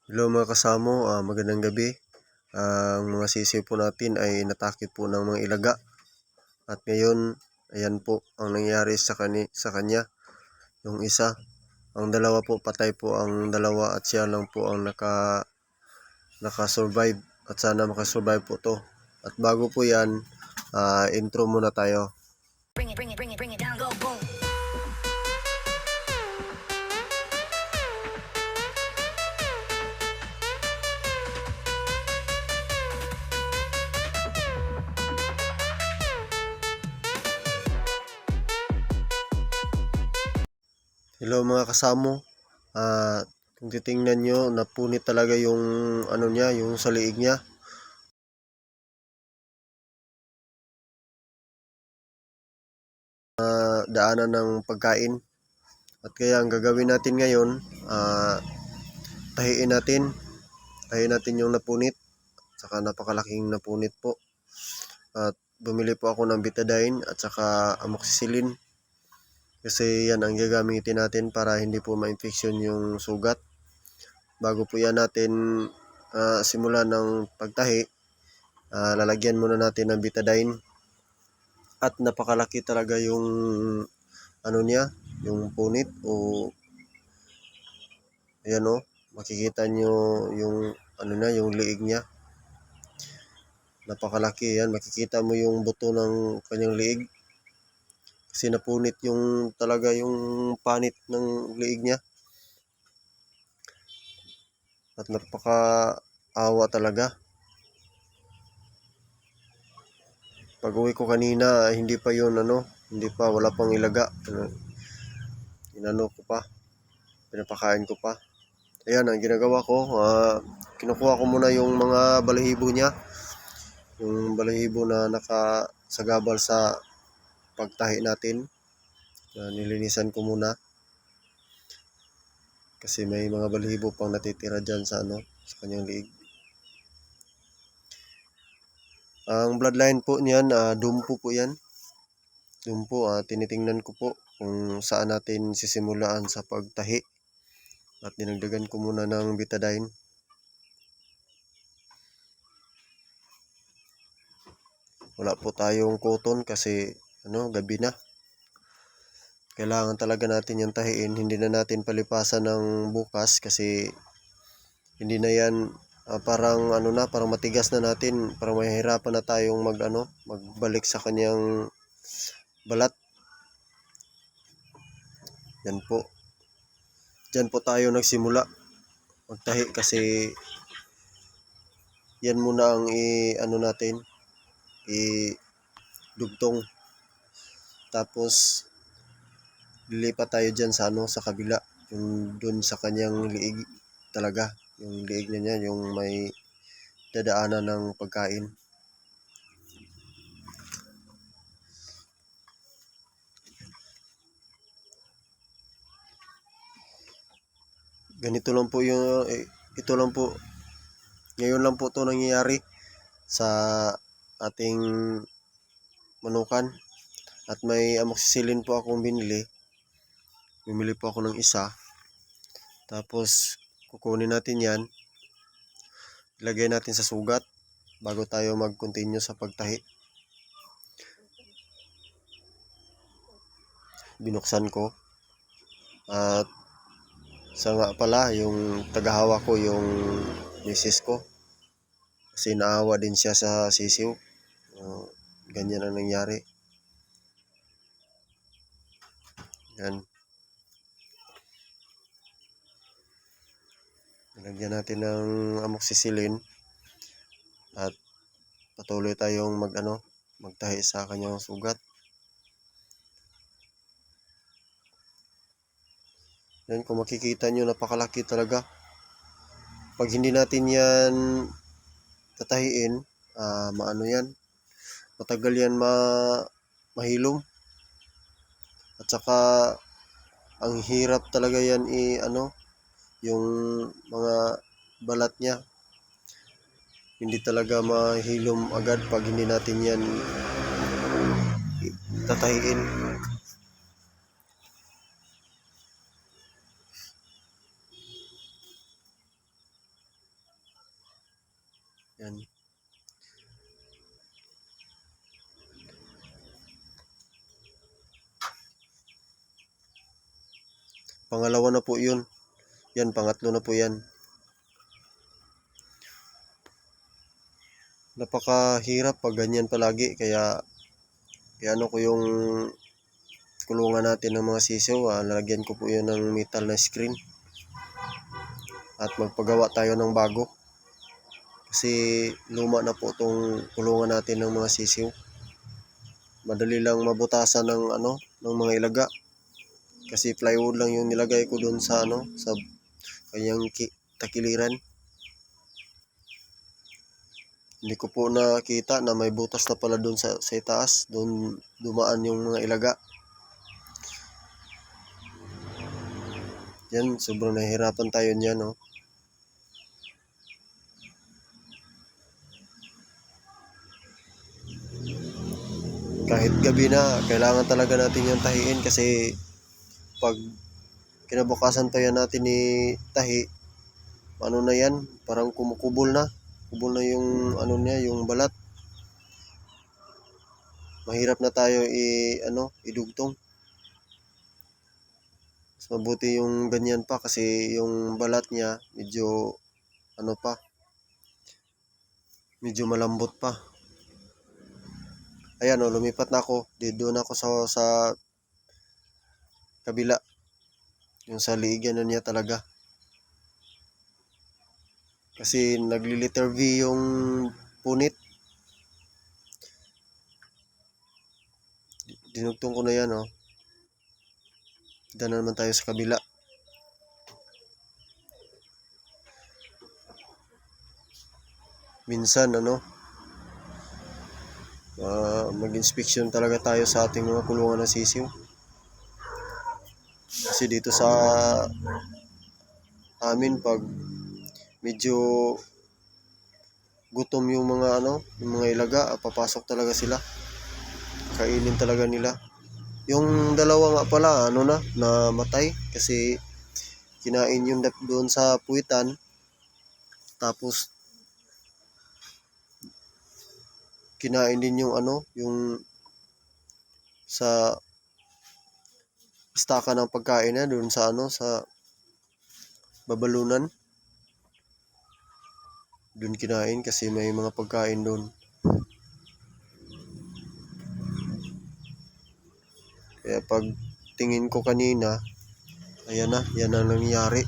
Hello mga kasamo, magandang gabi. Ang mga sisiw po natin ay natake po ng mga ilaga. At ngayon, ayan po ang nangyari sa kanya. Yung isa, ang dalawa po, patay po ang dalawa at siya lang po ang naka-survive. At sana makasurvive po to. At bago po yan, intro muna tayo. Bring it down, go boom. Hello mga kasamo. Kung titingnan nyo, napunit talaga yung ano niya, yung sa liig niya. Daanan ng pagkain. At kaya ang gagawin natin ngayon, tahiin natin yung napunit. Saka napakalaking napunit po. At bumili po ako ng betadine at saka amoxicillin. Kasi yan ang gagamitin natin para hindi po ma-infection yung sugat. Bago po yan natin simulan ng pagtahi, lalagyan muna natin ng betadine. At napakalaki talaga yung ano niya, yung punit o ayan o, makikita nyo yung ano na, yung liig niya. Napakalaki yan, makikita mo yung buto ng kanyang liig. Kasi napunit yung talaga yung panit ng liig niya. At napaka-awa talaga. Pag uwi ko kanina, hindi pa yun wala pang ilaga. Inano ko pa, pinapakain ko pa. Ayan, ang ginagawa ko, kinukuha ko muna yung mga balahibo niya. Yung balahibo na nakasagabal sa pagtahi natin. Nilinisan ko muna. Kasi may mga balahibo pang natitira dyan sa kanyang liig. Ang bloodline po niyan, dumpo po yan. Dumpo, tinitingnan ko po kung saan natin sisimulaan sa pagtahi. At dinagdagan ko muna ng betadine. Wala po tayong cotton kasi gabi na. Kailangan talaga natin yung tahiin. Hindi na natin palipasan ng bukas kasi hindi na yan parang parang matigas na natin. Parang mahihirapan na tayong magbalik sa kanyang balat. Yan po. Diyan po tayo nagsimula magtahi kasi yan muna ang natin dugtong. Tapos lilipat tayo diyan sa kabila, yung dun sa kanyang liig talaga, yung liig niya yung may dadaanan ng pagkain. Ganito lang po ito lang po, ngayon lang po ito nangyayari sa ating manukan. At may amoxicillin po akong binili. Bumili po ako ng isa. Tapos kukunin natin yan. Ilagay natin sa sugat bago tayo mag-continue sa pagtahi. Binuksan ko. At sa nga pala, yung tagahawak ko, yung misis ko. Kasi naawa din siya sa sisiw. Ganyan ang nangyari. Yan. Nilagyan natin ng amoxicillin. At patuloy tayong magtahi sa kanyang sugat. Yan, kung makikita nyo, napakalaki talaga. Pag hindi natin yan tatahiin, yan, matagal yan mahilom. At saka ang hirap talaga yan yung mga balat niya. Hindi talaga mahilom agad pag hindi natin yan tatahiin. Yan. Pangalawa na po yun. Yan, pangatlo na po yan. Napakahirap pag ganyan palagi. Kaya ano ko yung kulungan natin ng mga sisiw. Lalagyan ko po yun ng metal na screen. At magpagawa tayo ng bago. Kasi luma na po itong kulungan natin ng mga sisiw. Madali lang mabutasan ng ng mga ilaga. Kasi plywood lang yung nilagay ko doon sa sa kanyang takiliran. Hindi ko po nakita na may butas na pala doon sa itaas. Doon dumaan yung mga ilaga. Yan, sobrang nahihirapan tayo niyan, no? Kahit gabi na, kailangan talaga natin yung tahiin kasi pag kinabukasan pa yan natin ni tahi, ano na yan, parang kumukubol na. Kubol na yung niya, yung balat. Mahirap na tayo idugtong. Mas mabuti yung ganyan pa kasi yung balat niya medyo malambot pa. Ayan, lumipat na ako. Doon ako sa kabila. Yung sa liigan na niya talaga. Kasi nagli-letter V yung punit. Dinugtong ko na yan, oh. Dito na naman tayo sa kabila. Minsan, mag-inspection talaga tayo sa ating mga kulungan ng sisiw. Kasi dito sa amin, pag medyo gutom yung mga ilaga, papasok talaga sila. Kainin talaga nila. Yung dalawa nga pala, namatay kasi kinain yung doon sa puwitan. Tapos kinain din yung yung sa istaka ng pagkain na doon sa sa babalunan. Doon kinain kasi may mga pagkain doon. Kaya pag tingin ko kanina, ayan na, yan ang nangyari.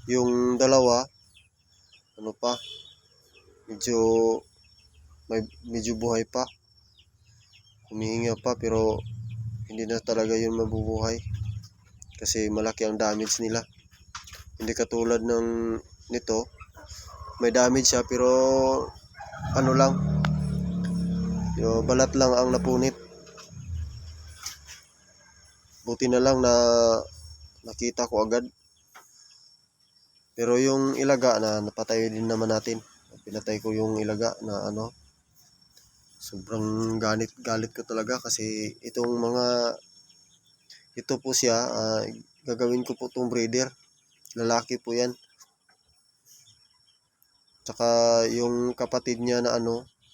Yung dalawa, medyo buhay pa. Humihinga pa pero hindi na talaga yun mabubuhay. Kasi malaki ang damage nila. Hindi katulad ng nito, may damage siya pero yung balat lang ang napunit. Buti na lang na nakita ko agad. Pero yung ilaga na napatay din naman natin. Pinatay ko yung ilaga na sobrang galit ko talaga kasi ito po siya, gagawin ko po itong breeder. Lalaki po yan. Tsaka yung kapatid niya na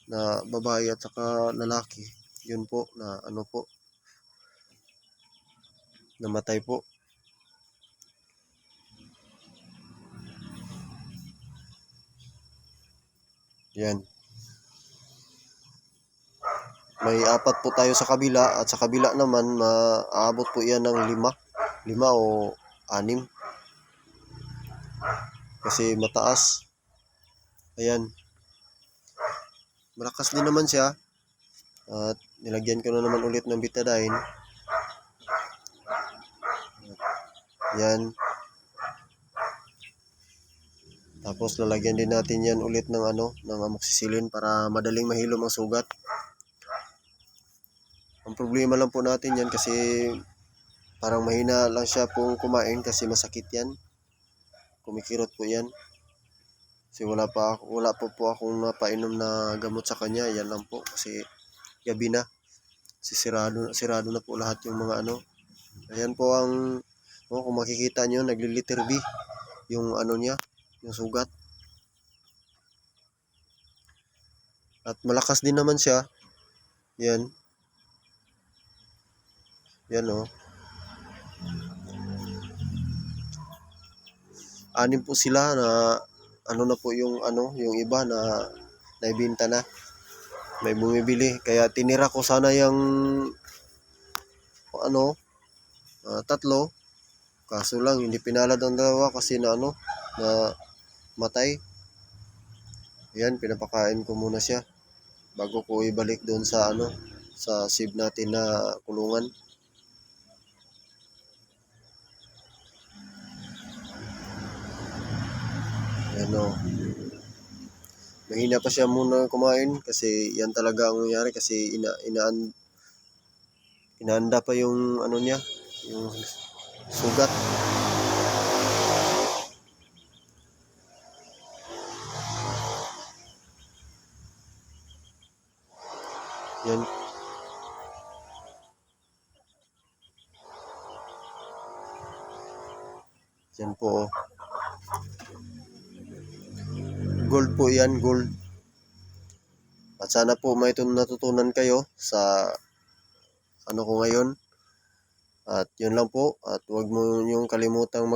na babae at saka lalaki, yun po na namatay po. Yan. May 4 po tayo sa kabila at sa kabila naman maaabot po yan ng 5 o 6. Kasi mataas. Ayan. Malakas din naman siya. At nilagyan ko na naman ulit ng betadine. Yan. Tapos lalagyan din natin yan ulit ng ng amoxicillin para madaling mahilom ang sugat. Ang problema lang po natin yan kasi parang mahina lang siya pong kumain kasi masakit yan. Kumikirot po yan. Kasi wala po akong napainom na gamot sa kanya. Yan lang po kasi gabi na. Kasi sirado na po lahat yung mga Ayan po ang kung makikita nyo, nagli-letter B yung niya, yung sugat. At malakas din naman siya. Yan. Yan oh. 6 po sila na ano na po yung iba na naibenta na. May bumibili. Kaya tinira ko sana yung 3. Kaso lang hindi pinalad ang 2 kasi na matay. Yan, pinapakain ko muna siya bago ko ibalik doon sa sa save natin na kulungan. Yan o. Mahina pa siya muna kumain kasi yan talaga ang nangyari kasi inaanda pa yung niya, yung sugat. Yan. Yan po. Gold po yan, gold. At sana po may natutunan kayo sa ko ngayon. At yun lang po. At huwag mo yung kalimutang